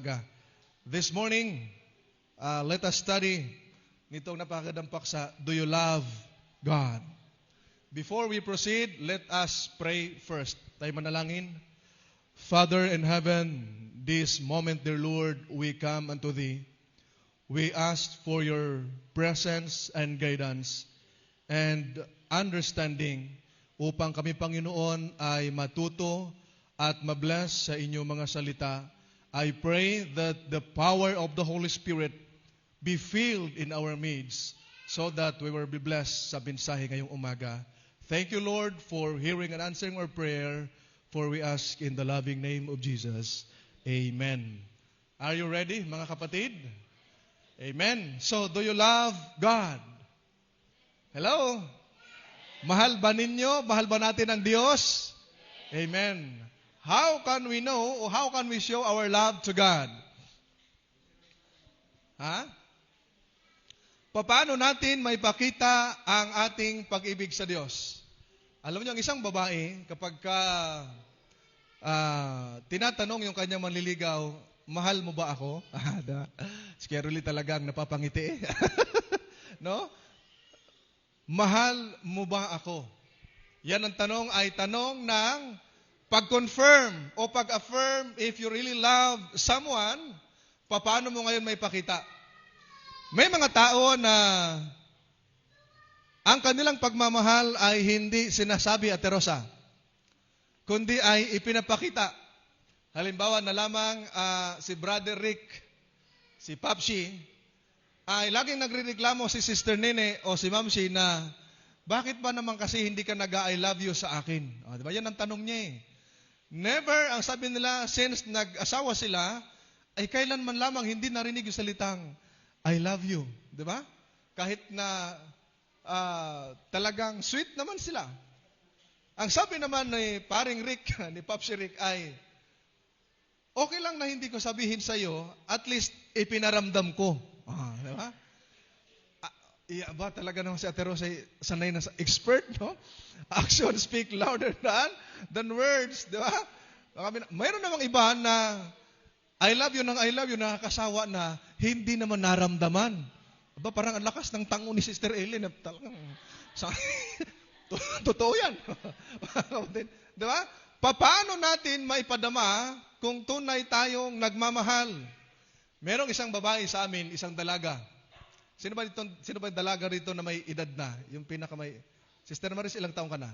umaga. This morning, let us study nitong napakadampak sa Do You Love God? Before we proceed, let us pray first. Tayo manalangin. Father in heaven, this moment, dear Lord, we come unto Thee. We ask for Your presence and guidance and understanding upang kami, Panginoon, ay matuto at mabless sa Inyong mga salita. I pray that the power of the Holy Spirit be filled in our midst so that we will be blessed sa mensahe ngayong umaga. Thank you, Lord, for hearing and answering our prayer, for we ask in the loving name of Jesus. Amen. Are you ready, mga kapatid? Amen. So, do you love God? Hello? Mahal ba ninyo? Mahal ba natin ang Diyos? Amen. How can we know, or how can we show our love to God? Paano natin may pakita ang ating pag-ibig sa Diyos? Alam niyo, ang isang babae, kapag tinatanong yung kanyang manliligaw, mahal mo ba ako? Si Carolee talagang napapangiti. No? Mahal mo ba ako? Yan ang tanong ay tanong ng pag-confirm o pag-affirm if you really love someone, paano mo ngayon may pakita? May mga tao na ang kanilang pagmamahal ay hindi sinasabi, Ate Rosa, kundi ay ipinapakita. Halimbawa na lamang si Brother Rick, si Papsi, ay laging nagrereklamo si Sister Nene o si Mamsi na bakit ba naman kasi hindi ka nag-I love you sa akin? Diba? Yan ang tanong niya eh. Never, ang sabi nila, since nag-asawa sila, ay kailanman lamang hindi narinig yung salitang I love you. Diba? Kahit na talagang sweet naman sila. Ang sabi naman ni paring Rick, ni Papsi Rick ay, okay lang na hindi ko sabihin sa iyo, at least ipinaramdam ko. Diba? Ba talaga naman si Ate Rosa sanay na sa expert, no? Action speak louder than words, di ba? Mayroon namang iba na I love you nakakasawa na hindi naman naramdaman. Aba, parang ang lakas ng tango ni Sister Ellen. Talagang, totoo yan. Di ba? Paano natin maipadama kung tunay tayong nagmamahal? Merong isang babae sa amin, isang dalaga. Sino ba yung dalaga rito na may edad na? Yung pinakamay. Sister Maris, ilang taong ka na?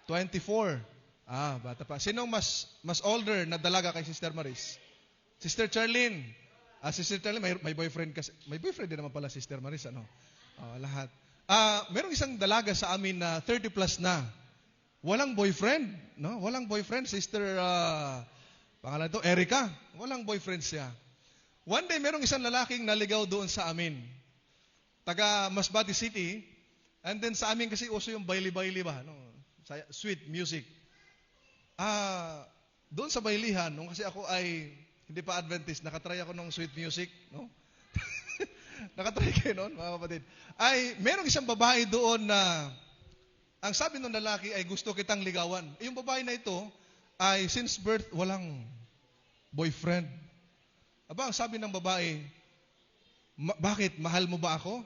24. Bata pa. Sinong mas older na dalaga kay Sister Maris? Sister Charlene. Sister Charlene, may boyfriend kasi. May boyfriend din naman pala, Sister Maris, ano? Lahat. Merong isang dalaga sa amin na 30 plus na. Walang boyfriend, no? Walang boyfriend, Sister pangalan to, Erica. Walang boyfriend siya. One day, merong isang lalaking naligaw doon sa amin. Taga Masbate City. And then sa amin kasi uso yung baili-baili ba? No? Sweet music. Doon sa bailihan, nung kasi ako ay hindi pa Adventist, nakatry ako ng sweet music. No? Nakatry kayo noon, mga kapatid. Ay, merong isang babae doon na ang sabi ng lalaki ay gusto kitang ligawan. Yung babae na ito ay since birth walang boyfriend. Aba, ang sabi ng babae, bakit? Mahal mo ba ako?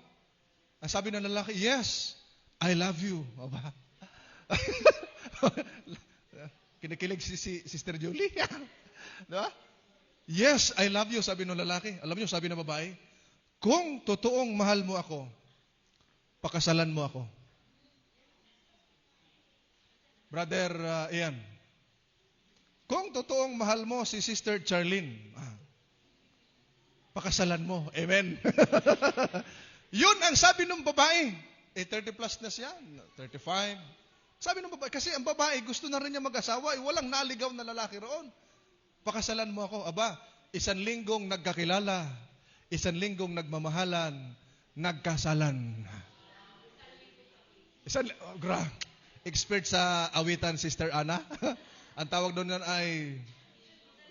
Ang sabi ng lalaki, yes, I love you. Aba. Kinikilig si Sister Julie. Diba? Yes, I love you, sabi ng lalaki. Alam niyo, sabi ng babae, kung totoong mahal mo ako, pakasalan mo ako. Brother Ian, kung totoong mahal mo si Sister Charlene, pakasalan mo. Amen. Yun ang sabi ng babae. 30 plus na siya, 35. Sabi ng babae, kasi ang babae gusto na rin niya mag-asawa, walang naligaw na lalaki roon. Pakasalan mo ako. Aba, 1 linggong nagkakilala, 1 linggong nagmamahalan, nagkasalan. Expert sa awitan, Sister Ana. Ang tawag doon ay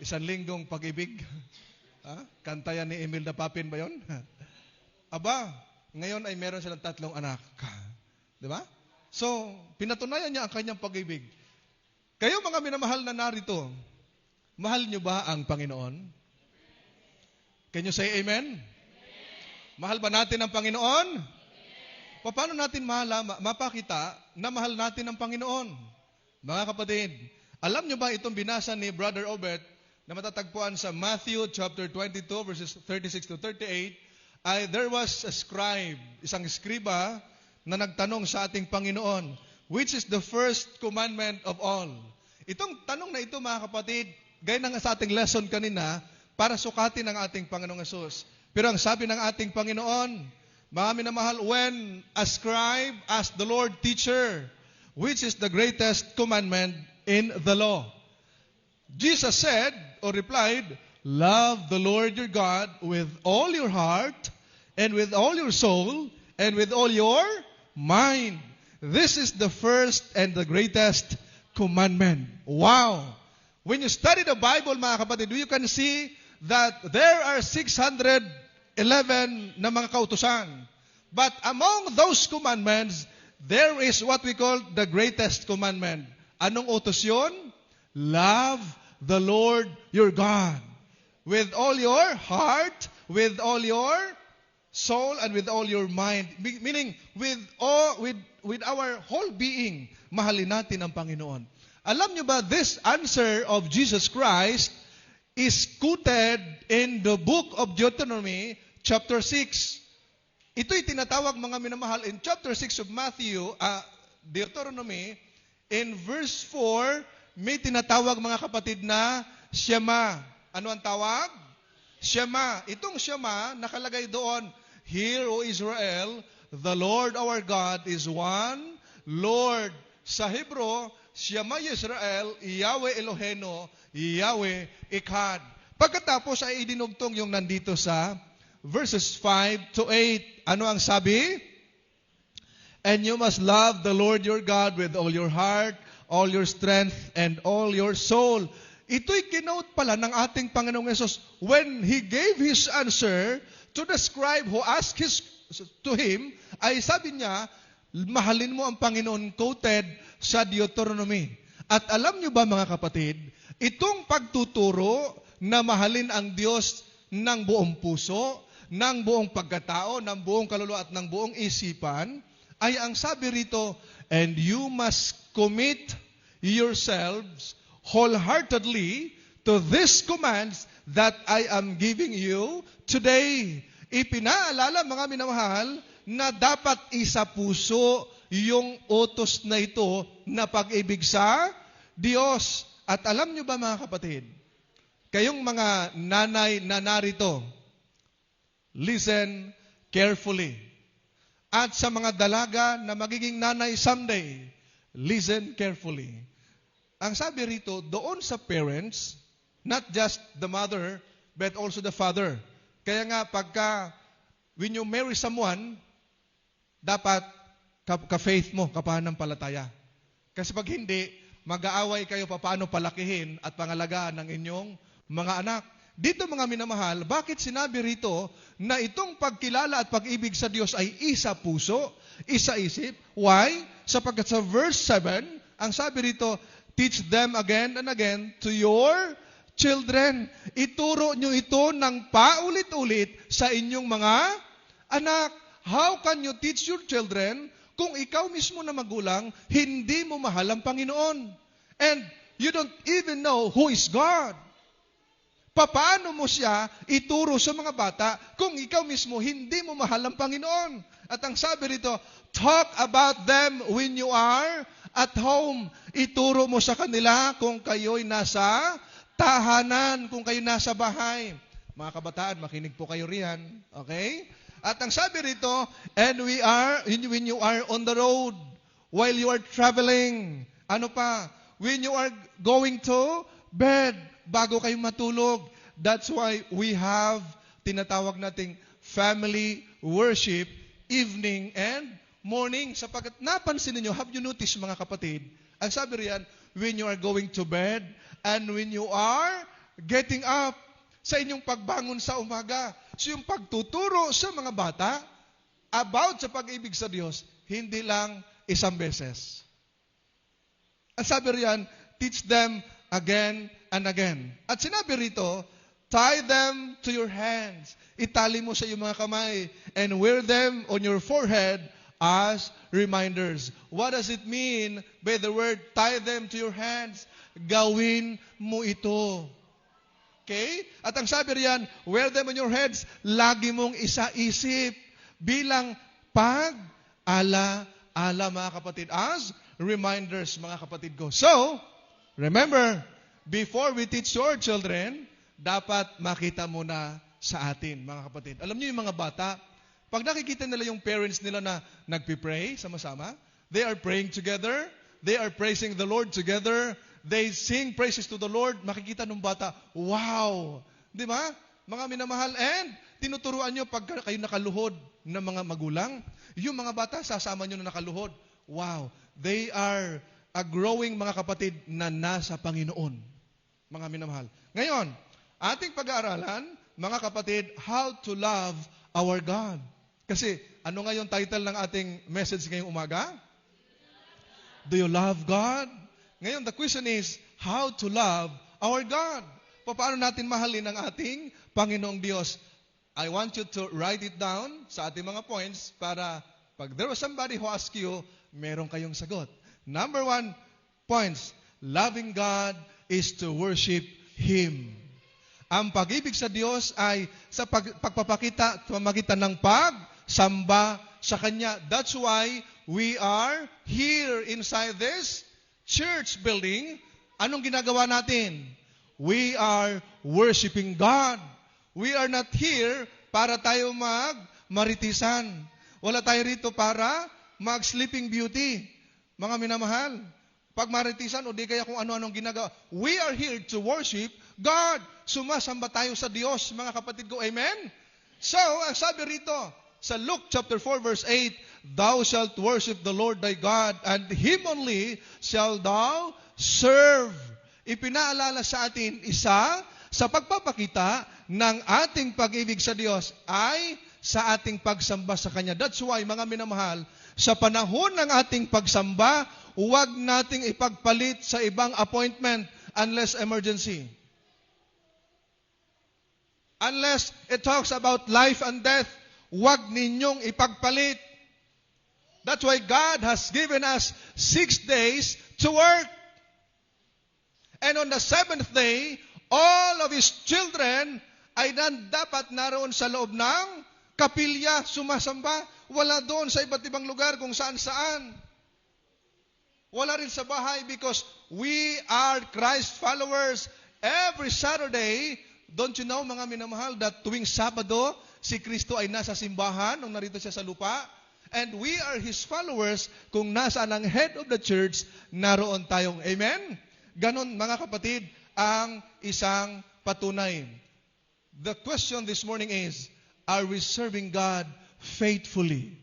1 linggong pag-ibig. Kanta yan ni Emil Napapin ba yun? Aba, ngayon ay meron silang 3 anak. Di ba? So, pinatunayan niya ang kanyang pag-ibig. Kayo mga minamahal na narito, mahal niyo ba ang Panginoon? Can you say amen? Mahal ba natin ang Panginoon? Paano natin mapakita na mahal natin ang Panginoon? Mga kapatid, alam nyo ba itong binasa ni Brother Obet na matatagpuan sa Matthew chapter 22 verses 36 to 38, there was a scribe, isang eskriba na nagtanong sa ating Panginoon, which is the first commandment of all? Itong tanong na ito, mga kapatid, gaya ng sa ating lesson kanina, para sukatin ang ating Panginoong Yesus. Pero ang sabi ng ating Panginoon, mga minamahal, when a scribe asked the Lord, Teacher, which is the greatest commandment in the law? Jesus said, or replied, love the Lord your God with all your heart, and with all your soul, and with all your mind. This is the first and the greatest commandment. Wow! When you study the Bible, mga kapatid, you can see that there are 611 na mga kautusan. But among those commandments, there is what we call the greatest commandment. Anong utos yun? Love the Lord your God with all your heart, with all your soul, and with all your mind. Meaning, with our whole being, mahalin natin ang Panginoon. Alam nyo ba, this answer of Jesus Christ is quoted in the book of Deuteronomy, chapter 6. Ito'y tinatawag, mga minamahal, in chapter 6 of Matthew, Deuteronomy, in verse 4, may tinatawag, mga kapatid, na Shema. Ano ang tawag? Shema. Itong Shema, nakalagay doon, Hear, O Israel, the Lord our God is one, Lord. Sa Hebrew, Shema Yisrael, Yahweh Eloheno, Yahweh Echad. Pagkatapos ay idinugtong yung nandito sa verses 5 to 8. Ano ang sabi? And you must love the Lord your God with all your heart, all your strength, and all your soul. Ito'y kinote pala ng ating Panginoong Yesus when He gave His answer to the scribe who asked to Him, ay sabi niya, mahalin mo ang Panginoon, quoted sa Deuteronomy. At alam niyo ba, mga kapatid, itong pagtuturo na mahalin ang Diyos ng buong puso, ng buong pagkatao, ng buong kaluluwa at ng buong isipan, ay ang sabi rito, and you must commit yourselves wholeheartedly to these commands that I am giving you today. Ipinaalala, mga minamahal, na dapat isa puso yung utos na ito na pag-ibig sa Diyos. At alam nyo ba, mga kapatid, kayong mga nanay na narito, listen carefully. At sa mga dalaga na magiging nanay someday, listen carefully. Ang sabi rito, doon sa parents, not just the mother, but also the father. Kaya nga, when you marry someone, dapat ka-faith mo, kapananampalataya. Kasi pag hindi, mag-aaway kayo paano palakihin at pangalagaan ng inyong mga anak. Dito, mga minamahal, bakit sinabi rito na itong pagkilala at pag-ibig sa Diyos ay isa puso, isa isip? Why? Sapagkat sa verse 7, ang sabi rito, teach them again and again to your children. Ituro nyo ito ng paulit-ulit sa inyong mga anak. How can you teach your children kung ikaw mismo na magulang, hindi mo mahal ang Panginoon? And you don't even know who is God. Paano mo siya ituro sa mga bata kung ikaw mismo hindi mo mahal ang Panginoon? At ang sabi rito, talk about them when you are at home. Ituro mo sa kanila kung kayo'y nasa tahanan, kung kayo nasa bahay. Mga kabataan, makinig po kayo riyan. Okay? At ang sabi rito, and when you are on the road, while you are traveling, ano pa? When you are going to bed, bago kayo matulog. That's why we have tinatawag nating family worship, evening and morning. Sapagkat napansin niyo, have you noticed, mga kapatid, ang sabi riyan, when you are going to bed and when you are getting up, sa inyong pagbangon sa umaga. So yung pagtuturo sa mga bata about sa pag-ibig sa Diyos, hindi lang isang beses. Ang sabi riyan, teach them again and again. At sinabi rito, Tie them to your hands. Itali mo sa iyong mga kamay and wear them on your forehead as reminders. What does it mean by the word tie them to your hands? Gawin mo ito. Okay? At ang sabi riyan, wear them on your heads, lagi mong isaisip bilang pag-ala-ala mga kapatid, as reminders mga kapatid ko. So, remember, before we teach your children, dapat makita muna sa atin, mga kapatid. Alam niyo yung mga bata, pag nakikita nila yung parents nila na nagpipray sama-sama, they are praying together, they are praising the Lord together, they sing praises to the Lord, makikita ng bata, wow! Di ba? Mga minamahal, and tinuturuan nyo pag kayo nakaluhod ng mga magulang, yung mga bata, sasama nyo na nakaluhod. Wow! They are a growing mga kapatid na nasa Panginoon. Mga minamahal. Ngayon, ating pag-aaralan, mga kapatid, how to love our God. Kasi, ano nga yung title ng ating message ngayong umaga? Do you love God? Ngayon, the question is, how to love our God? Paano natin mahalin ang ating Panginoong Diyos? I want you to write it down sa ating mga points para pag there was somebody who asked you, meron kayong sagot. Number 1, points. Loving God is to worship Him. Ang pag-ibig sa Diyos ay sa pagpapakita, pamagitan ng pagsamba sa Kanya. That's why we are here inside this church building. Anong ginagawa natin? We are worshiping God. We are not here para tayo maritisan. Wala tayo rito para mag-sleeping beauty. Mga minamahal, pag maritisan o di kaya kung ano-anong ginagawa. We are here to worship God. Sumasamba tayo sa Diyos, mga kapatid ko. Amen? So, ang sabi rito, sa Luke chapter 4 verse 8, Thou shalt worship the Lord thy God, and Him only shall thou serve. Ipinaalala sa atin, isa sa pagpapakita ng ating pag-ibig sa Diyos ay sa ating pagsamba sa Kanya. That's why, mga minamahal, sa panahon ng ating pagsamba, huwag nating ipagpalit sa ibang appointment unless emergency. Unless it talks about life and death, huwag ninyong ipagpalit. That's why God has given us 6 days to work. And on the 7th day, all of His children ay dapat naroon sa loob ng kapilya, sumasamba. Wala doon sa iba't ibang lugar kung saan-saan. Wala rin sa bahay because we are Christ followers. Every Saturday, don't you know, mga minamahal, that tuwing Sabado, si Kristo ay nasa simbahan nung narito siya sa lupa. And we are His followers kung nasaan ang head of the church, naroon tayong. Amen? Ganon, mga kapatid, ang isang patunay. The question this morning is, are we serving God faithfully?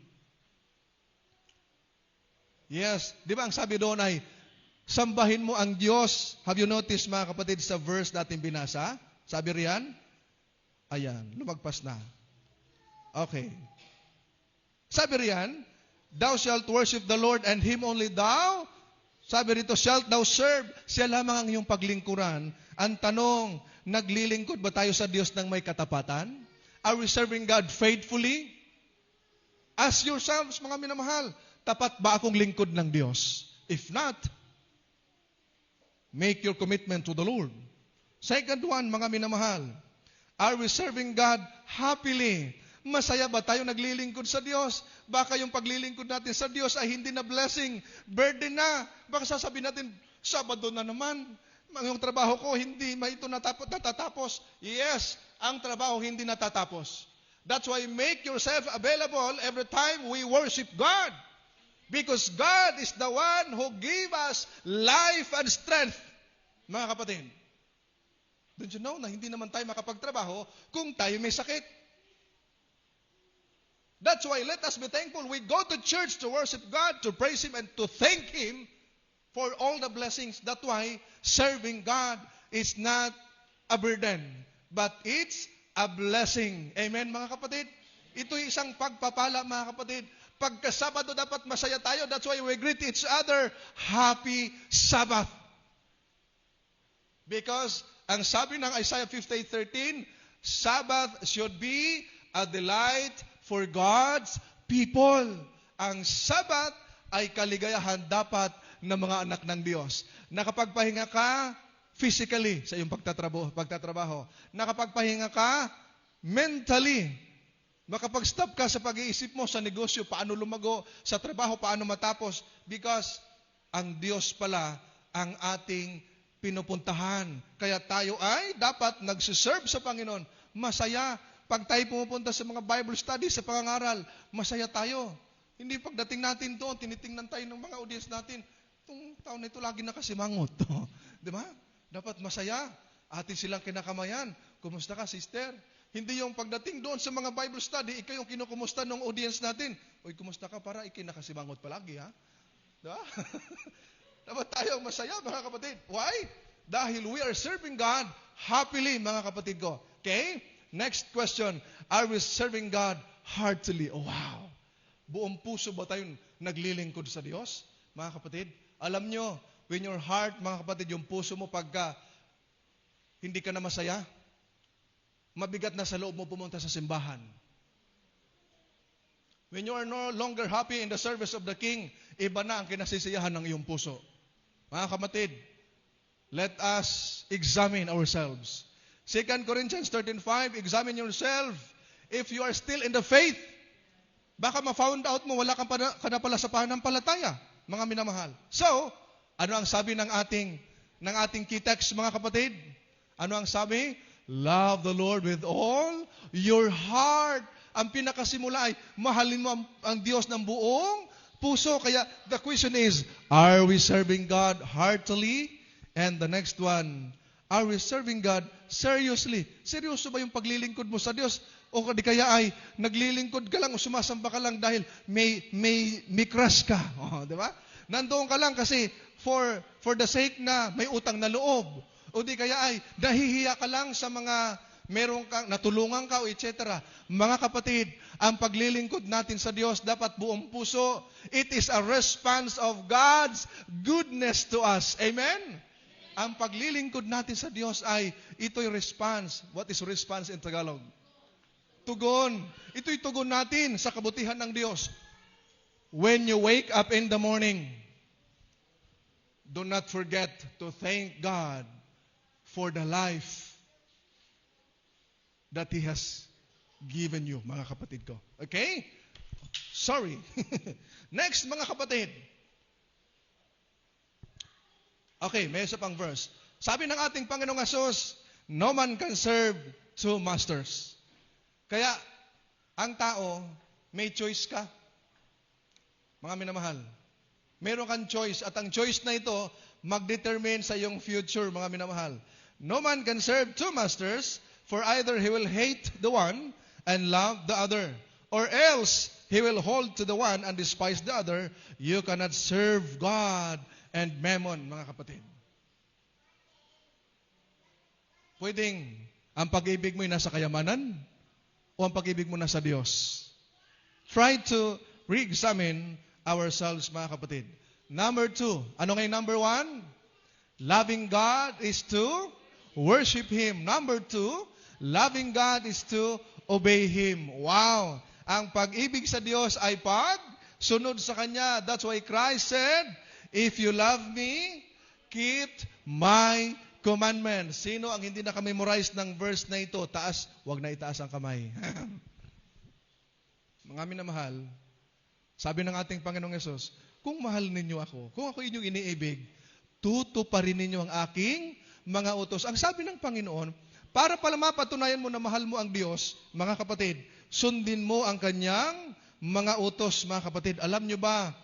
Yes. Di ba ang sabi doon ay, sambahin mo ang Diyos. Have you noticed, mga kapatid, sa verse natin binasa? Sabi riyan? Ayan, lumagpas na. Okay. Sabi riyan, Thou shalt worship the Lord and Him only thou. Sabi rito, shalt thou serve. Siya lamang ang iyong paglingkuran. Ang tanong, naglilingkod ba tayo sa Diyos ng may katapatan? Are we serving God faithfully? Ask yourselves, mga minamahal, tapat ba akong lingkod ng Diyos? If not, make your commitment to the Lord. Second one, mga minamahal, are we serving God happily? Masaya ba tayo naglilingkod sa Diyos? Baka yung paglilingkod natin sa Diyos ay hindi na blessing, burden na. Baka sasabihin natin, Sabado na naman. Yung trabaho ko, hindi ito natatapos. Yes, ang trabaho hindi natatapos. That's why make yourself available every time we worship God. Because God is the one who gave us life and strength. Mga kapatid, don't you know na hindi naman tayo makapagtrabaho kung tayo may sakit? That's why let us be thankful. We go to church to worship God, to praise Him, and to thank Him for all the blessings. That's why serving God is not a burden, but it's a blessing. Amen, mga kapatid? Ito'y isang pagpapala, mga kapatid. Pagka Sabado, dapat masaya tayo. That's why we greet each other, Happy Sabbath. Because Ang sabi ng Isaiah 58:13, Sabbath should be a delight for God's people. Ang Sabbath ay kaligayahan dapat ng mga anak ng Diyos. Nakapagpahinga ka physically sa iyong pagtatrabaho. Nakapagpahinga ka mentally. Makapag-stop ka sa pag-iisip mo sa negosyo, paano lumago, sa trabaho, paano matapos. Because ang Diyos pala ang ating pinupuntahan. Kaya tayo ay dapat nagsiserve sa Panginoon. Masaya. Pag tayo pumupunta sa mga Bible study, sa pangangaral, masaya tayo. Hindi pagdating natin doon, tinitingnan tayo ng mga audience natin. Itong taon na ito lagi nakasimangot. Di ba? Dapat masaya. Atin silang kinakamayan. Kumusta ka, sister? Hindi yung pagdating doon sa mga Bible study, ikaw yung kinukumusta ng audience natin. Uy, kumusta ka? Para ikinakasimangot palagi, ha? Diba? Dapat tayong masaya, mga kapatid. Why? Dahil we are serving God happily, mga kapatid ko. Okay? Next question. Are we serving God heartily? Oh, wow. Buong puso ba tayong naglilingkod sa Diyos? Mga kapatid, alam nyo, when your heart, mga kapatid, yung puso mo pagka hindi ka na masaya, mabigat na sa loob mo pumunta sa simbahan. When you are no longer happy in the service of the King, iba na ang kinasisiyahan ng iyong puso. Mga kapatid, let us examine ourselves. 2 Corinthians 13:5, examine yourself if you are still in the faith. Baka ma-found out mo, wala ka na pala sa pananampalataya, mga minamahal. So, ano ang sabi ng ating key text, mga kapatid? Ano ang sabi? Love the Lord with all your heart. Ang pinakasimula ay mahalin mo ang Diyos ng buong puso. Kaya the question is, are we serving God heartily? And the next one, are we serving God seriously? Seryoso ba yung paglilingkod mo sa Diyos? O di kaya ay naglilingkod ka lang o sumasamba ka lang dahil may crush ka? Oh, di ba? Nandoon ka lang kasi for the sake na may utang na loob. O di kaya ay nahihiya ka lang sa mga meron kang natulungan ka o etc. Mga kapatid, ang paglilingkod natin sa Diyos dapat buong puso. It is a response of God's goodness to us. Amen? Ang paglilingkod natin sa Diyos ay ito'y response. What is response in Tagalog? Tugon. Ito'y tugon natin sa kabutihan ng Diyos. When you wake up in the morning, do not forget to thank God for the life that He has given you, mga kapatid ko. Okay? Sorry. Next, mga kapatid. Okay, may isa pang verse. Sabi ng ating Panginoong Hesus, no man can serve two masters. Kaya, ang tao, may choice ka. Mga minamahal. Meron kang choice. At ang choice na ito, mag-determine sa iyong future, mga minamahal. No man can serve two masters, for either he will hate the one and love the other, or else he will hold to the one and despise the other. You cannot serve God and mammon, mga kapatid. Pwedeng ang pag-ibig mo ay nasa kayamanan o ang pag-ibig mo nasa Diyos. Try to re-examine ourselves, mga kapatid. Number 2. Ano ngayon number 1? Loving God is to worship Him. Number 2, loving God is to obey Him. Wow! Ang pag-ibig sa Diyos ay pag-sunod sa Kanya. That's why Christ said, if you love me, keep my commandments. Sino ang hindi nakamemorize ng verse na ito? Taas, wag na itaas ang kamay. Mga minamahal, sabi ng ating Panginoong Hesus, kung mahal ninyo ako, kung ako inyong iniibig, tutuparin ninyo ang aking mga utos. Ang sabi ng Panginoon, para pala mapatunayan mo na mahal mo ang Diyos, mga kapatid, sundin mo ang Kanyang mga utos, mga kapatid. Alam nyo ba,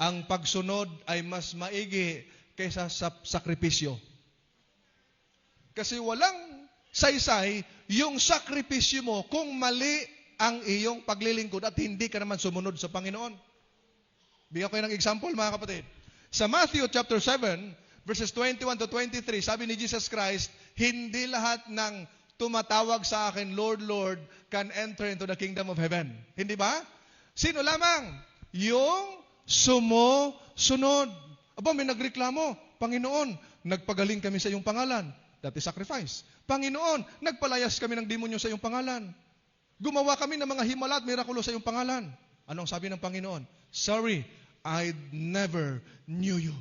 ang pagsunod ay mas maigi kaysa sa sakripisyo. Kasi walang saysay yung sakripisyo mo kung mali ang iyong paglilingkod at hindi ka naman sumunod sa Panginoon. Bigyan ko ng example, mga kapatid. Sa Matthew chapter 7, verses 21 to 23, sabi ni Jesus Christ, hindi lahat ng tumatawag sa akin, Lord, Lord, can enter into the kingdom of heaven. Hindi ba? Sino lamang? Yung sumusunod. Aba, may nagreklamo, Panginoon, nagpagaling kami sa iyong pangalan. That is sacrifice. Panginoon, nagpalayas kami ng demonyo sa iyong pangalan. Gumawa kami ng mga himala at mirakulo sa iyong pangalan. Anong sabi ng Panginoon? Sorry, I never knew you.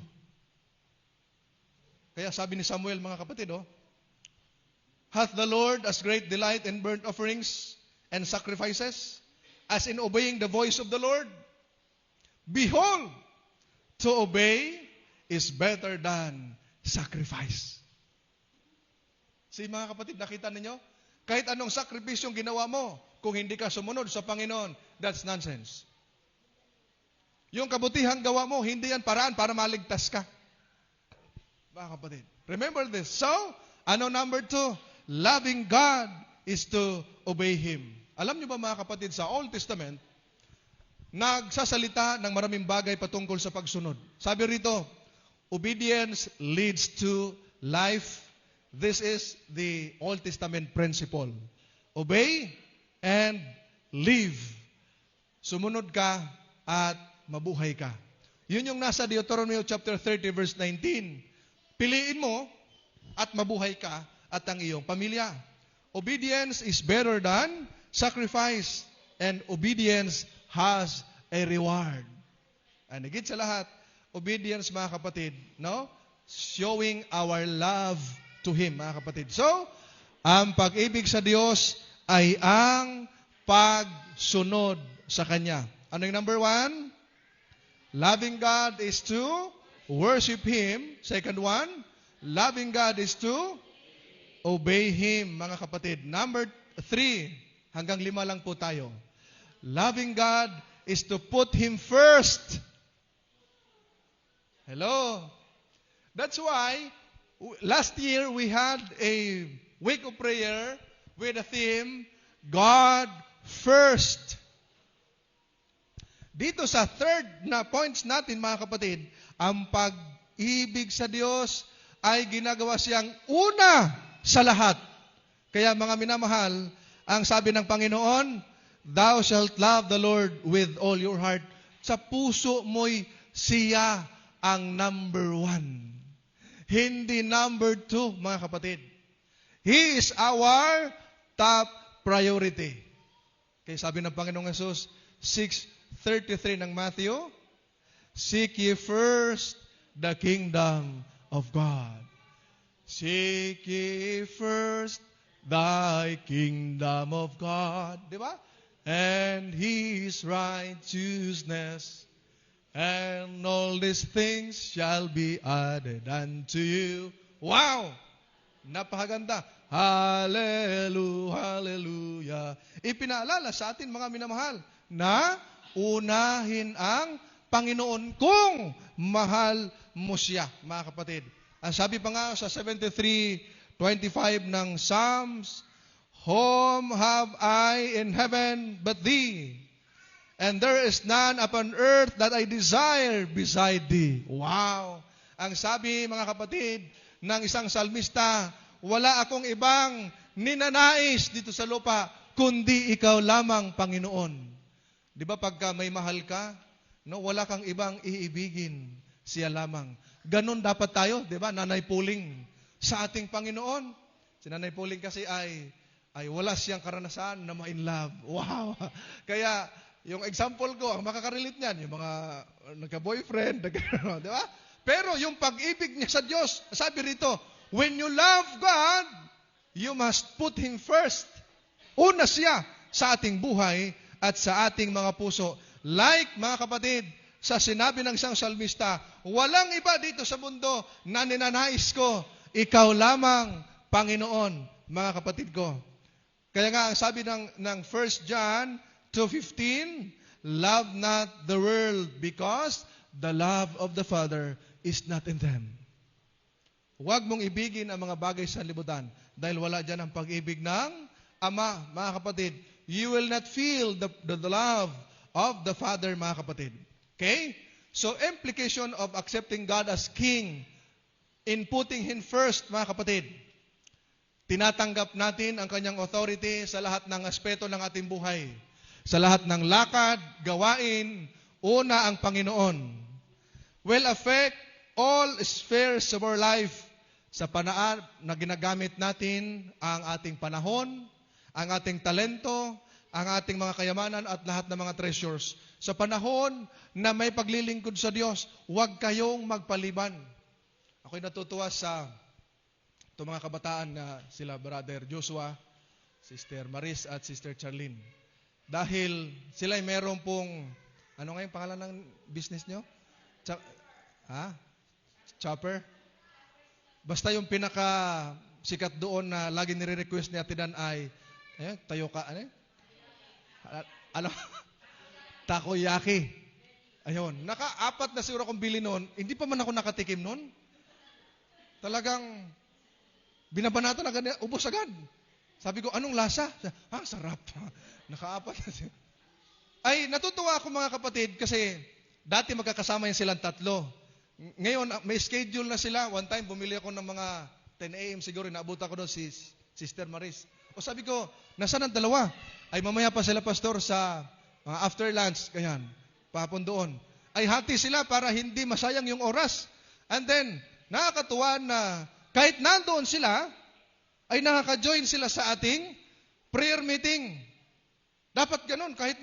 Kaya sabi ni Samuel, mga kapatid, hath the Lord as great delight in burnt offerings and sacrifices, as in obeying the voice of the Lord? Behold, to obey is better than sacrifice. See, mga kapatid, nakita ninyo? Kahit anong sakripisyong ginawa mo, kung hindi ka sumunod sa Panginoon, that's nonsense. Yung kabutihang gawa mo, hindi yan paraan para maligtas ka. Mga kapatid, remember this. So, number 2? Loving God is to obey Him. Alam niyo ba, mga kapatid, sa Old Testament, nagsasalita ng maraming bagay patungkol sa pagsunod. Sabi rito, obedience leads to life. This is the Old Testament principle. Obey and live. Sumunod ka at mabuhay ka. Yun yung nasa Deuteronomy chapter 30 verse 19. Piliin mo at mabuhay ka at ang iyong pamilya. Obedience is better than sacrifice, and obedience has a reward. And higit sa lahat, obedience, mga kapatid, showing our love to Him, mga kapatid. So, ang pag-ibig sa Diyos ay ang pagsunod sa Kanya. Ano yung number 1? Loving God is to worship Him. Second one, loving God is to obey Him, mga kapatid. Number 3, hanggang 5 lang po tayo. Loving God is to put Him first. Hello? That's why, last year we had a week of prayer with the theme, God First. Dito sa third na points natin, mga kapatid, ang pag-ibig sa Diyos ay ginagawa siyang una sa lahat. Kaya mga minamahal, ang sabi ng Panginoon, thou shalt love the Lord with all your heart. Sa puso mo'y siya ang number 1. Hindi number 2, mga kapatid. He is our top priority. Kaya sabi ng Panginoong Jesus, 6:33 ng Matthew, seek ye first the kingdom of God. Seek ye first thy kingdom of God. Di ba? And His righteousness, and all these things shall be added unto you. Wow! Napakaganda. Hallelujah, hallelujah. Ipinaalala sa atin, mga minamahal, na unahin ang Panginoon kung mahal mo siya, mga kapatid. Ang sabi pa nga sa 73:25 ng Psalms, whom have I in heaven but thee? And there is none upon earth that I desire beside thee. Wow! Ang sabi, mga kapatid, ng isang salmista, wala akong ibang ninanais dito sa lupa, kundi ikaw lamang, Panginoon. Di ba pagka may mahal ka, wala kang ibang iibigin, siya lamang. Ganon dapat tayo, di ba? Nanay Puling sa ating Panginoon. Si Nanay Puling kasi ay wala siyang karanasan na ma-in love. Wow! Kaya, yung example ko, ang makakarelate niyan, yung mga nagka-boyfriend, di ba? Pero yung pag-ibig niya sa Diyos, sabi rito, when you love God, you must put Him first. Una siya sa ating buhay at sa ating mga puso. Like, mga kapatid, sa sinabi ng isang salmista, walang iba dito sa mundo na ninanais ko, ikaw lamang, Panginoon, mga kapatid ko. Kaya nga, ang sabi ng 1 John 2:15, love not the world because the love of the Father is not in them. Huwag mong ibigin ang mga bagay sa libutan dahil wala dyan ang pag-ibig ng Ama, mga kapatid. You will not feel the love of the Father, mga kapatid. Okay? So, implication of accepting God as King in putting Him first, mga kapatid. Tinatanggap natin ang Kanyang authority sa lahat ng aspeto ng ating buhay. Sa lahat ng lakad, gawain, una ang Panginoon. Will affect all spheres of our life sa panaan na ginagamit natin ang ating panahon, ang ating talento, ang ating mga kayamanan at lahat ng mga treasures. Sa panahon na may paglilingkod sa Diyos, huwag kayong magpaliban. Ako'y natutuwa sa itong mga kabataan na sila Brother Joshua, Sister Maris at Sister Charlene. Dahil sila ay meron pong, ano nga yung pangalan ng business nyo? Chopper? Basta yung pinaka sikat doon na lagi nire-request ni Ate Dan ay, tayo ka, takoyaki. Ayun, naka-4 na siguro akong bili noon, hindi pa man ako nakatikim noon. Talagang, binabanatan agad, ubos agad. Sabi ko, anong lasa? Sarap. Naka-4 na siya. Ay, natutuwa ako mga kapatid kasi dati magkakasama yan silang 3. Ngayon, may schedule na sila. One time, bumili ako ng mga 10 a.m. siguro. Inaabot ako doon si Sister Maris. O sabi ko, nasaan ang 2? Ay, mamaya pa sila, pastor, sa after lunch. Ganyan, papun doon. Ay, hati sila para hindi masayang yung oras. And then, nakakatuwa na kahit nandoon sila, ay nakaka-join sila sa ating prayer meeting. Dapat ganun, kahit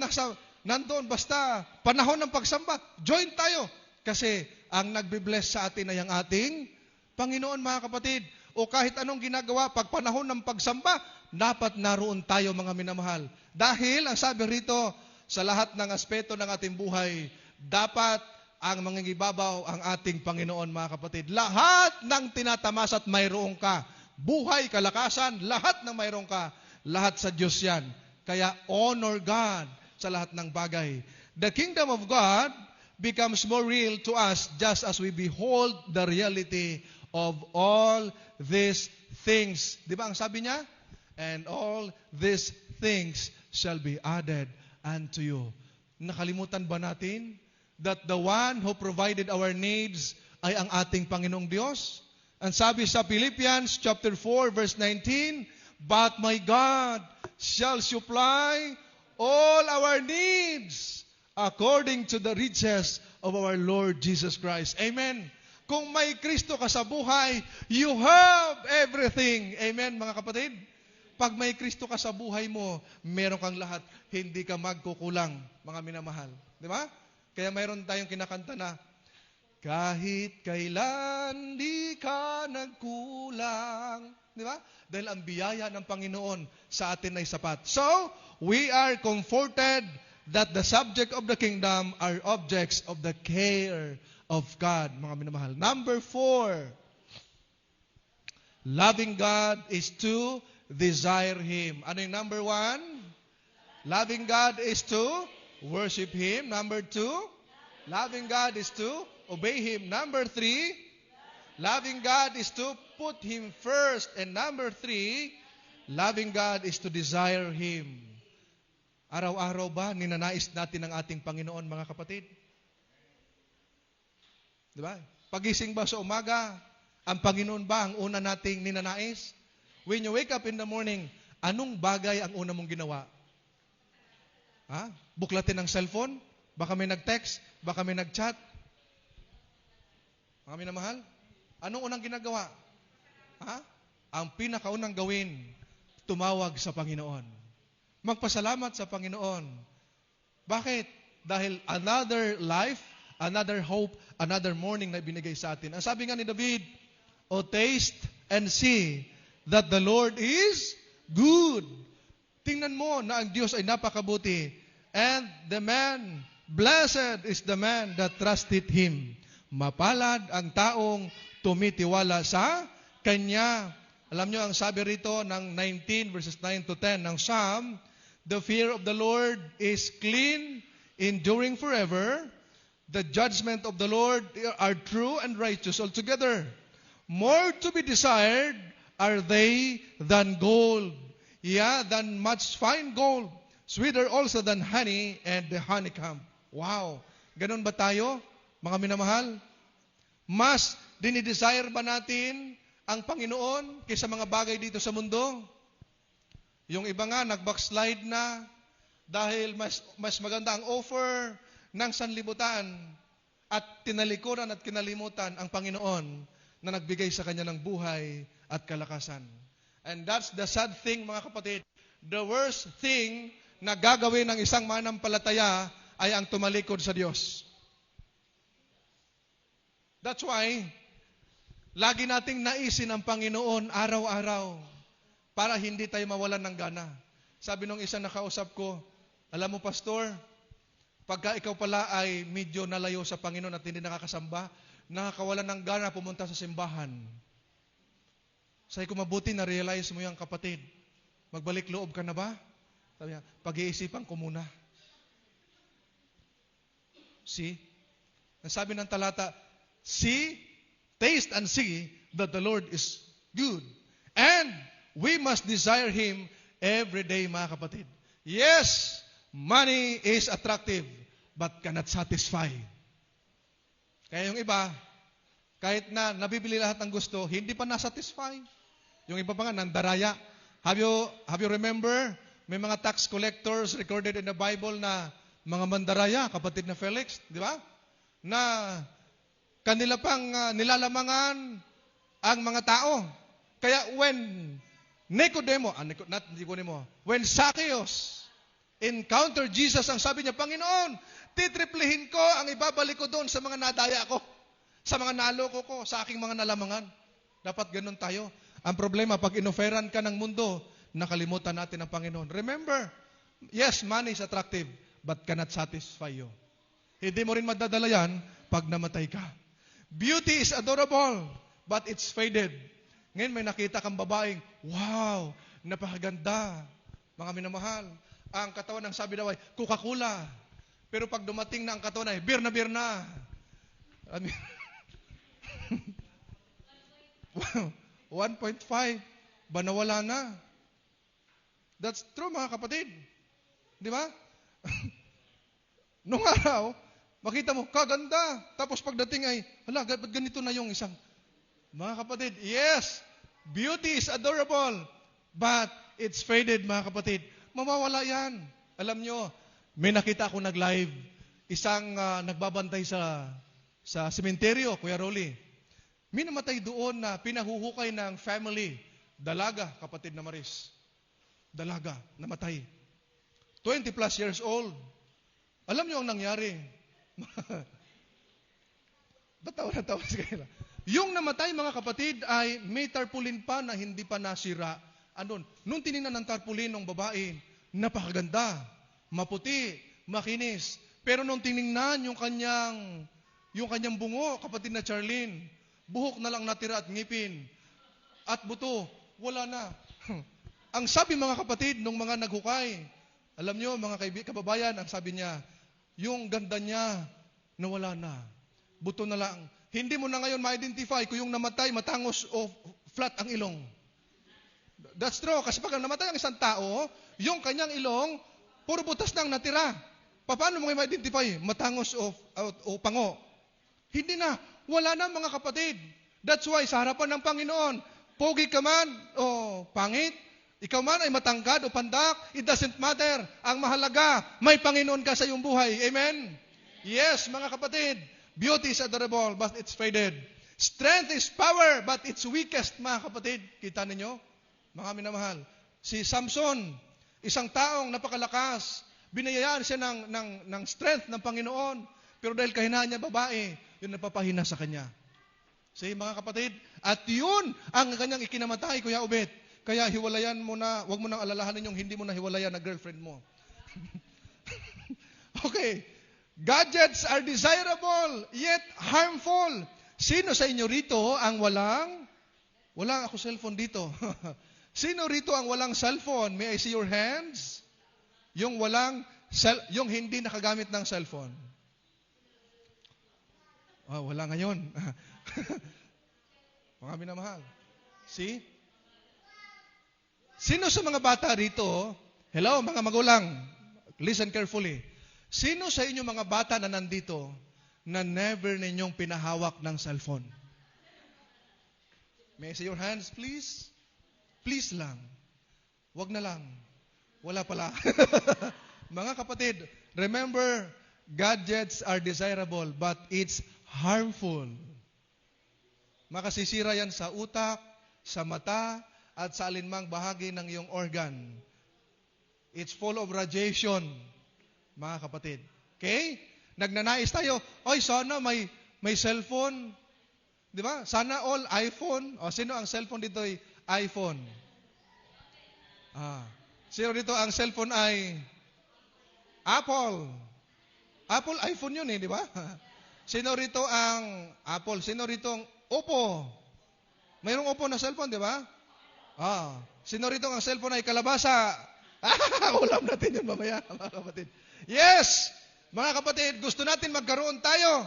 nandoon, basta panahon ng pagsamba, join tayo. Kasi ang nagbe-bless sa atin ay ang ating Panginoon, mga kapatid. O kahit anong ginagawa, pag panahon ng pagsamba, dapat naroon tayo, mga minamahal. Dahil, ang sabi rito, sa lahat ng aspeto ng ating buhay, dapat ang mangingibabaw ang ating Panginoon, mga kapatid. Lahat ng tinatamas at mayroong ka, buhay, kalakasan, lahat ng mayroong ka, lahat sa Diyos yan. Kaya honor God sa lahat ng bagay. The kingdom of God becomes more real to us just as we behold the reality of all these things. Di ba ang sabi niya? And all these things shall be added unto you. Nakalimutan ba natin that the one who provided our needs ay ang ating Panginoong Diyos? Ang sabi sa Philippians chapter 4 verse 19, but my God shall supply all our needs according to the riches of our Lord Jesus Christ. Amen. Kung may Kristo ka sa buhay, you have everything. Amen, mga kapatid. Pag may Kristo ka sa buhay mo, meron kang lahat. Hindi ka magkukulang, mga minamahal. Di ba? Kaya mayroon tayong kinakanta na, kahit kailan di ka nagkulang. Di ba? Dahil ang biyaya ng Panginoon sa atin ay sapat. So, we are comforted that the subject of the kingdom are objects of the care of God, mga minamahal. Number 4, loving God is to desire Him. Ano yung number 1? Loving God is to worship Him. Number 2, loving God is to obey Him. Number 3, loving God is to put Him first. And number 3, loving God is to desire Him. Araw-araw ba ninanais natin ang ating Panginoon, mga kapatid? Diba? Pagising ba sa umaga, ang Panginoon ba ang una nating ninanais? When you wake up in the morning, anong bagay ang una mong ginawa? Buklatin ang cellphone? Baka may nag-text? Baka may nag-chat? Mga minamahal? Anong unang ginagawa? Ang pinakaunang gawin, tumawag sa Panginoon. Magpasalamat sa Panginoon. Bakit? Dahil another life, another hope, another morning na binigay sa atin. Ang sabi nga ni David, O taste and see that the Lord is good. Tingnan mo na ang Diyos ay napakabuti. And the man, blessed is the man that trusted Him. Mapalad ang taong tumitiwala sa Kanya. Alam nyo, ang sabi rito ng 19 verses 9 to 10 ng Psalm, the fear of the Lord is clean, enduring forever. The judgment of the Lord are true and righteous altogether. More to be desired are they than gold, than much fine gold, sweeter also than honey and the honeycomb. Wow! Ganun ba tayo, mga minamahal? Mas dinidesire ba natin ang Panginoon kaysa mga bagay dito sa mundo? Yung iba nga, nag-backslide na dahil mas maganda ang offer ng sanlibutan at tinalikuran at kinalimutan ang Panginoon. na nagbigay sa kanya ng buhay at kalakasan. And that's the sad thing, mga kapatid. The worst thing na gagawin ng isang manampalataya ay ang tumalikod sa Diyos. That's why, lagi nating naisin ang Panginoon araw-araw para hindi tayo mawalan ng gana. Sabi nung isang nakausap ko, alam mo, Pastor, pagka ikaw pala ay medyo nalayo sa Panginoon at hindi nakakasamba, nakakawalan ng gana pumunta sa simbahan. Sabi ko, mabuti na-realize mo yan, kapatid. Magbalik loob ka na ba? Sabi niya, pag-iisipan ko muna. See? Nasabi ng talata, see, taste and see that the Lord is good. And we must desire Him every day, mga kapatid. Yes, money is attractive, but cannot satisfy. Kaya yung iba, kahit na nabibili lahat ng gusto, hindi pa na-satisfy. Yung iba pa nga, nandaraya. Have you remember, may mga tax collectors recorded in the Bible na mga mandaraya, kapatid na Felix, di ba? Na kanila pang nilalamangan ang mga tao. Kaya when when Zacchaeus encountered Jesus, ang sabi niya, Panginoon, titriplihin ko ang ibabalik ko doon sa mga nadaya ko, sa mga naloko ko, sa aking mga nalamangan. Dapat ganun tayo. Ang problema, pag inoferan ka ng mundo, nakalimutan natin ang Panginoon. Remember, yes, money is attractive, but cannot satisfy you. Hindi mo rin madadala yan pag namatay ka. Beauty is adorable, but it's faded. Ngayon may nakita kang babaeng, wow, napakaganda. Mga minamahal, ang katawan ng sabi daw ay Coca-Cola. Pero pag dumating na ang katawan ay beer na. Wow, 1.5. Ba nawala na? That's true, mga kapatid. Di ba? Nung araw, makita mo, kaganda. Tapos pagdating ay, hala, ba't ganito na yung isang? Mga kapatid, yes, beauty is adorable, but it's faded, mga kapatid. Mawawala yan. Alam nyo, may nakita ako nag-live, isang nagbabantay sa sementeryo, Kuya Rolly. May namatay doon na pinahuhukay ng family. Dalaga, kapatid na Maris. Dalaga, namatay. 20 plus years old. Alam niyo ang nangyari. Batawa sa kanila. Yung namatay, mga kapatid, ay may tarpaulin pa na hindi pa nasira. Nung tinignan ng tarpaulin ng babae, napakaganda, maputi, makinis. Pero nung tinignan yung kanyang bungo, kapatid na Charlene, buhok na lang natira at ngipin. At buto, wala na. Ang sabi, mga kapatid, nung mga naghukay, alam nyo, mga kababayan, ang sabi niya, yung ganda niya, nawala na. Buto na lang. Hindi mo na ngayon ma-identify kung yung namatay, matangos o flat ang ilong. That's true. Kasi pag namatay ang isang tao, yung kanyang ilong, puro butas na ang natira. Paano mo ma-identify? Matangos o pango? Hindi na. Wala na, mga kapatid. That's why, sa harapan ng Panginoon, pogi ka man o pangit, ikaw man ay matangkad o pandak, it doesn't matter. Ang mahalaga, may Panginoon ka sa iyong buhay. Amen? Yes, mga kapatid. Beauty is adorable, but it's faded. Strength is power, but it's weakest, mga kapatid. Kita ninyo? Mga minamahal. Si Samson, isang taong napakalakas, binayaan siya ng strength ng Panginoon, pero dahil kahinaan niya babae, yun napapahina sa kanya. Say, mga kapatid, at yun ang kanyang ikinamatay, Kuya Obet. Kaya hiwalayan mo na, wag mo nang alalahanin yung hindi mo na hiwalayan na girlfriend mo. Okay. Gadgets are desirable, yet harmful. Sino sa inyo rito ang walang ako cellphone dito. Sino rito ang walang cellphone? May I see your hands? Yung yung hindi nakagamit ng cellphone. Wala ngayon. Mga minamahal. See? Sino sa mga bata rito, hello mga magulang, listen carefully. Sino sa inyo mga bata na nandito na never ninyong pinahawak ng cellphone? May I see your hands, please? Please lang. Wag na lang. Wala pala. Mga kapatid, remember, gadgets are desirable, but it's harmful. Makasisira yan sa utak, sa mata, at sa alinmang bahagi ng iyong organ. It's full of radiation, mga kapatid. Okay? Nagnanais tayo, oy, sana may cellphone. Di ba? Sana all iPhone. O, sino ang cellphone dito ay iPhone? Sino dito ang cellphone ay Apple? Apple, iPhone yun di ba? Sino rito ang Apple? Sino rito ang Oppo? Mayroong Oppo na cellphone, di ba? Sino rito ang cellphone ay kalabasa? Ulam natin yun mamaya, mga kapatid. Yes! Mga kapatid, gusto natin magkaroon tayo,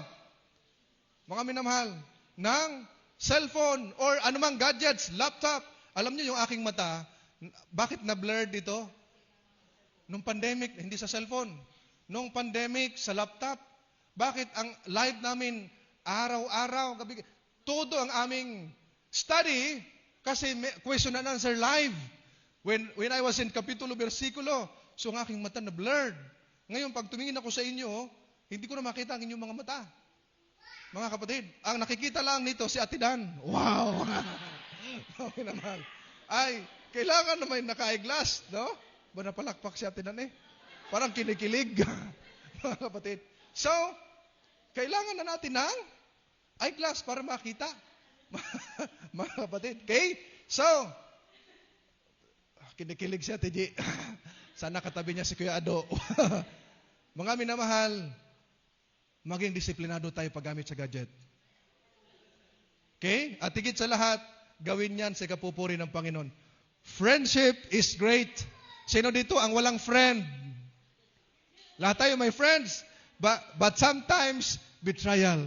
mga minamahal, ng cellphone or anumang gadgets, laptop. Alam niyo yung aking mata, bakit na-blurred dito? Nung pandemic, hindi sa cellphone. Nung pandemic, sa laptop. Bakit ang live namin, araw-araw, gabi, todo ang aming study, kasi question and answer live. When I was in Kapitulo, Versikulo, so ang aking mata na-blurred. Ngayon, pag tumingin ako sa inyo, hindi ko na makita ang inyong mga mata. Mga kapatid, ang nakikita lang nito si Ate Dan. Wow! Okay naman. Ay, kailangan na may naka-eyeglass, no? Ba napalakpak si Ate Dan Parang kinikilig. Mga kapatid. So, kailangan na natin ng eyeglass para makita. Mga kapatid. Okay? So, kinikilig si Ate G. Sana katabi niya si Kuya Ado. Mga minamahal, maging disiplinado tayo paggamit sa gadget. Okay? At higit sa lahat, gawin yan sa kapupuri ng Panginoon. Friendship is great. Sino dito ang walang friend? Lahat tayo may friends. But sometimes, betrayal.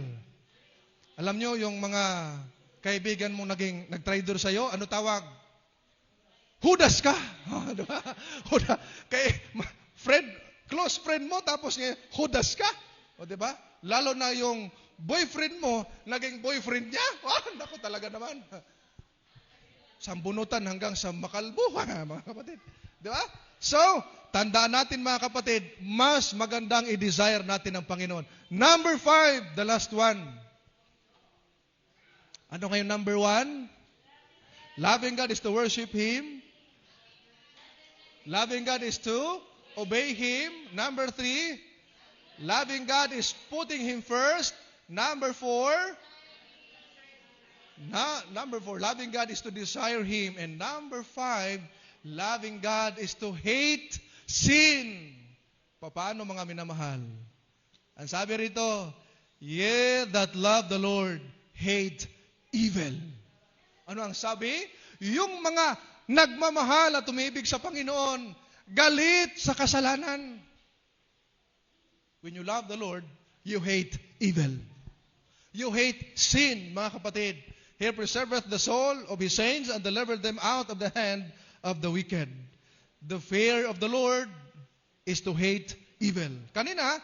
Alam nyo, yung mga kaibigan mo nag-traitor sa'yo, ano tawag? Hudas ka. Diba? Close friend mo, tapos hudas ka. O diba? Lalo na yung boyfriend mo, naging boyfriend niya. Naku talaga naman. Sambunutan hanggang sa makalbo, mga kapatid. Diba? So, tandaan natin mga kapatid, mas magandang i-desire natin ang Panginoon. Number 5, the last one. Ano ngayon number 1? Loving God is to worship Him. Loving God is to obey Him. Number 3, loving God is putting Him first. Number 4, loving God is to desire Him. And number 5, loving God is to hate sin. Paano mga minamahal? Ang sabi rito, ye that love the Lord hate evil. Ano ang sabi? Yung mga nagmamahal at umibig sa Panginoon, galit sa kasalanan. When you love the Lord, you hate evil. You hate sin, mga kapatid. He preserveth the soul of His saints and delivered them out of the hand of the wicked. The fear of the Lord is to hate evil. Kanina,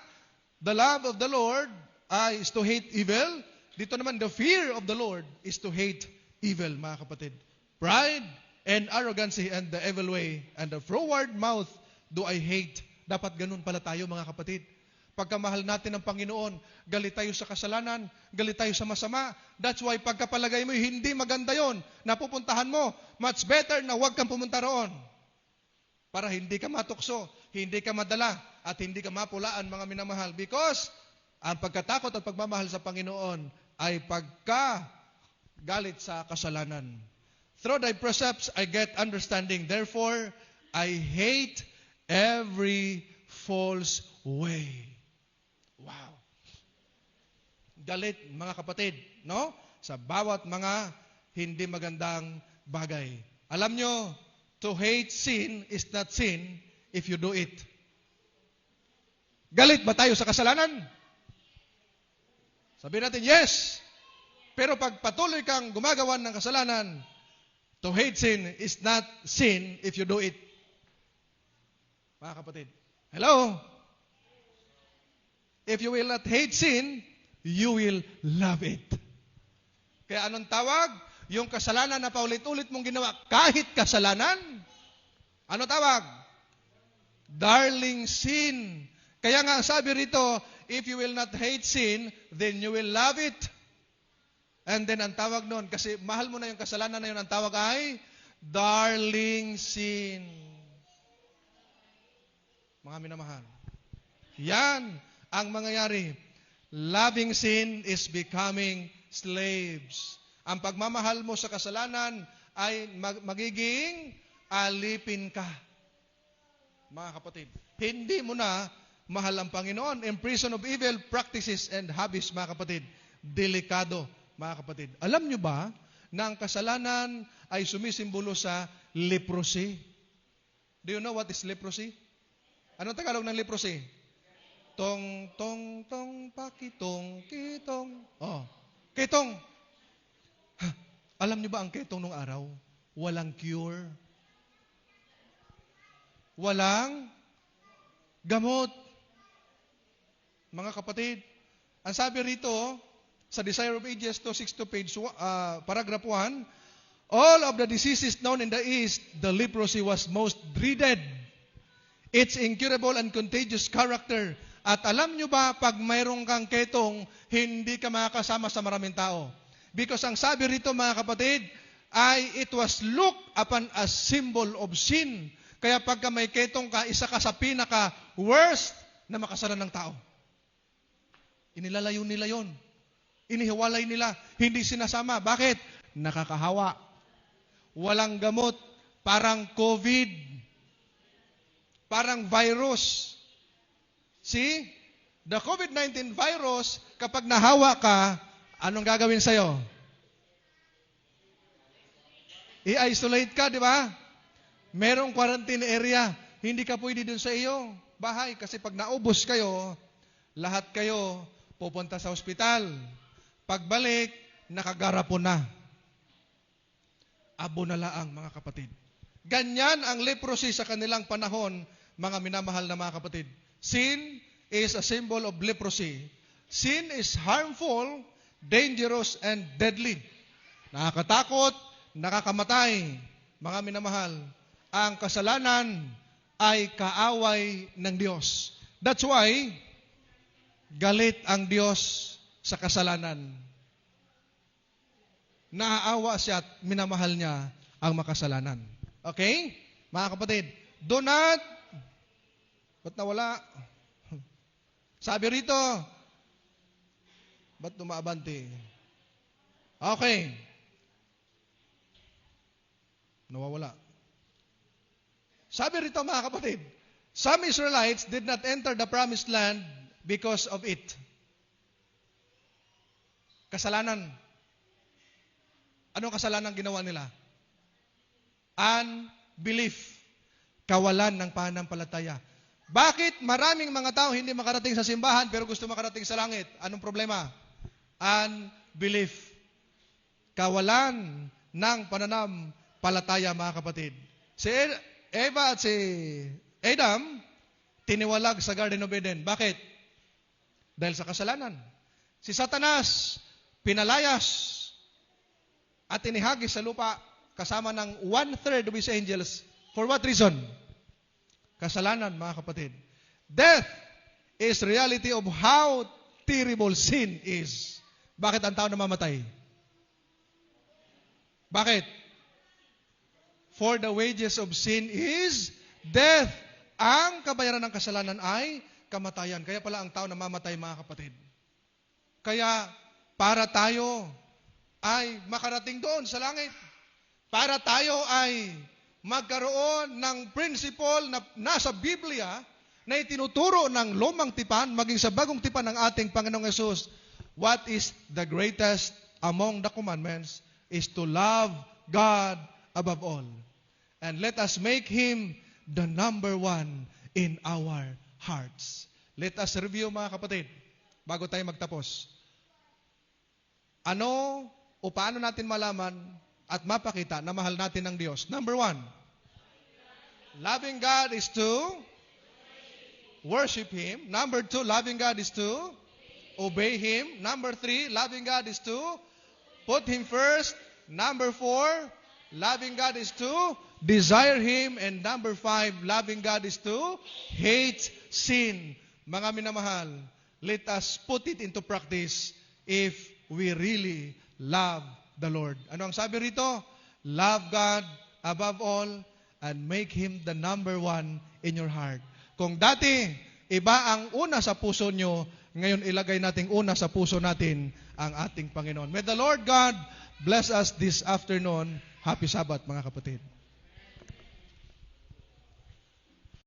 the love of the Lord is to hate evil. Dito naman, the fear of the Lord is to hate evil, mga kapatid. Pride and arrogancy and the evil way and the froward mouth do I hate. Dapat ganun pala tayo, mga kapatid. Pagkamahal natin ng Panginoon, galit tayo sa kasalanan, galit tayo sa masama. That's why pagkapalagay mo, hindi maganda yon, napupuntahan mo, much better na huwag kang pumunta roon. Para hindi ka matukso, hindi ka madala, at hindi ka mapulaan, mga minamahal. Because ang pagkatakot at pagmamahal sa Panginoon ay pagkagalit sa kasalanan. Through thy precepts I get understanding. Therefore, I hate every false way. Wow. Galit, mga kapatid, no? Sa bawat mga hindi magandang bagay. Alam nyo, to hate sin is not sin if you do it. Galit ba tayo sa kasalanan? Sabihin natin, yes. Pero pag patuloy kang gumagawa ng kasalanan, to hate sin is not sin if you do it. Mga kapatid, hello? If you will not hate sin, you will love it. Kaya anong tawag? Yung kasalanan na paulit-ulit mong ginawa, kahit kasalanan, ano tawag? Darling sin. Kaya nga sabi rito, if you will not hate sin, then you will love it. And then ang tawag nun, kasi mahal mo na yung kasalanan na yun, ang tawag ay darling sin. Mga minamahal. Yan ang mangyayari. Loving sin is becoming slaves. Ang pagmamahal mo sa kasalanan ay magiging alipin ka. Mga kapatid, hindi mo na mahal ang Panginoon. Imprison of evil practices and habits, mga kapatid. Delikado, mga kapatid. Alam nyo ba na ang kasalanan ay sumisimbolo sa leprosy? Do you know what is leprosy? Anong Tagalog ng leprosy? Tong, tong, tong, pakitong, kitong. Oh, kitong. Ha, alam niyo ba ang ketong nung araw? Walang cure. Walang gamot. Mga kapatid, ang sabi rito sa Desire of Ages 262 page paragraph 1, all of the diseases known in the East, the leprosy was most dreaded. Its incurable and contagious character. At alam nyo ba, pag mayroong kang ketong, hindi ka makakasama sa maraming tao. Because ang sabi rito, mga kapatid, ay it was looked upon as symbol of sin. Kaya pagka may ketong ka, isa ka sa pinaka-worst na makasalan ng tao. Inilalayo nila yon. Inihiwalay nila. Hindi sinasama. Bakit? Nakakahawa. Walang gamot. Parang COVID. Parang virus. See? The COVID-19 virus, kapag nahawa ka, anong gagawin sa'yo? I-isolate ka, di ba? Merong quarantine area. Hindi ka pwede dun sa iyo bahay. Kasi pag naubos kayo, lahat kayo pupunta sa ospital. Pagbalik, nakagarapon na. Abo na laang, mga kapatid. Ganyan ang leprosy sa kanilang panahon, mga minamahal na mga kapatid. Sin is a symbol of leprosy. Sin is harmful, dangerous, and deadly. Nakakatakot, nakakamatay. Mga minamahal, ang kasalanan ay kaaway ng Diyos. That's why, galit ang Diyos sa kasalanan. Naaawa siya at minamahal niya ang makasalanan. Okay? Mga kapatid, do not, ba't nawala? Sabi rito, ba't tumaabante? Okay. Nawawala. Sabi rito, mga kapatid, some Israelites did not enter the promised land because of it. Kasalanan. Anong kasalanan ginawa nila? Unbelief. Kawalan ng pananampalataya. Bakit maraming mga tao hindi makarating sa simbahan pero gusto makarating sa langit? Anong problema? Unbelief. Kawalan ng pananampalataya, mga kapatid. Si Eva at si Adam, tiniwalag sa Garden of Eden. Bakit? Dahil sa kasalanan. Si Satanas, pinalayas at inihagis sa lupa kasama ng 1/3 of his angels. For what reason? Kasalanan, mga kapatid. Death is reality of how terrible sin is. Bakit ang tao namamatay? Bakit? For the wages of sin is death. Ang kabayaran ng kasalanan ay kamatayan. Kaya pala ang tao namamatay, mga kapatid. Kaya para tayo ay makarating doon sa langit. Para tayo ay magkaroon ng principle na nasa Biblia na itinuturo ng lumang tipan, maging sa bagong tipan ng ating Panginoong Yesus. What is the greatest among the commandments is to love God above all. And let us make Him the number one in our hearts. Let us review, mga kapatid, bago tayo magtapos. Ano o paano natin malaman at mapakita na mahal natin ng Diyos? Number 1, loving God is to worship Him. Number 2, loving God is to obey Him. Number 3, loving God is to put Him first. Number 4, loving God is to desire Him. And number 5, loving God is to hate sin. Mga minamahal, let us put it into practice if we really love the Lord. Ano ang sabi rito? Love God above all and make Him the number one in your heart. Kung dati, iba ang una sa puso nyo, ngayon ilagay nating una sa puso natin ang ating Panginoon. May the Lord God bless us this afternoon. Happy Sabbath, mga kapatid.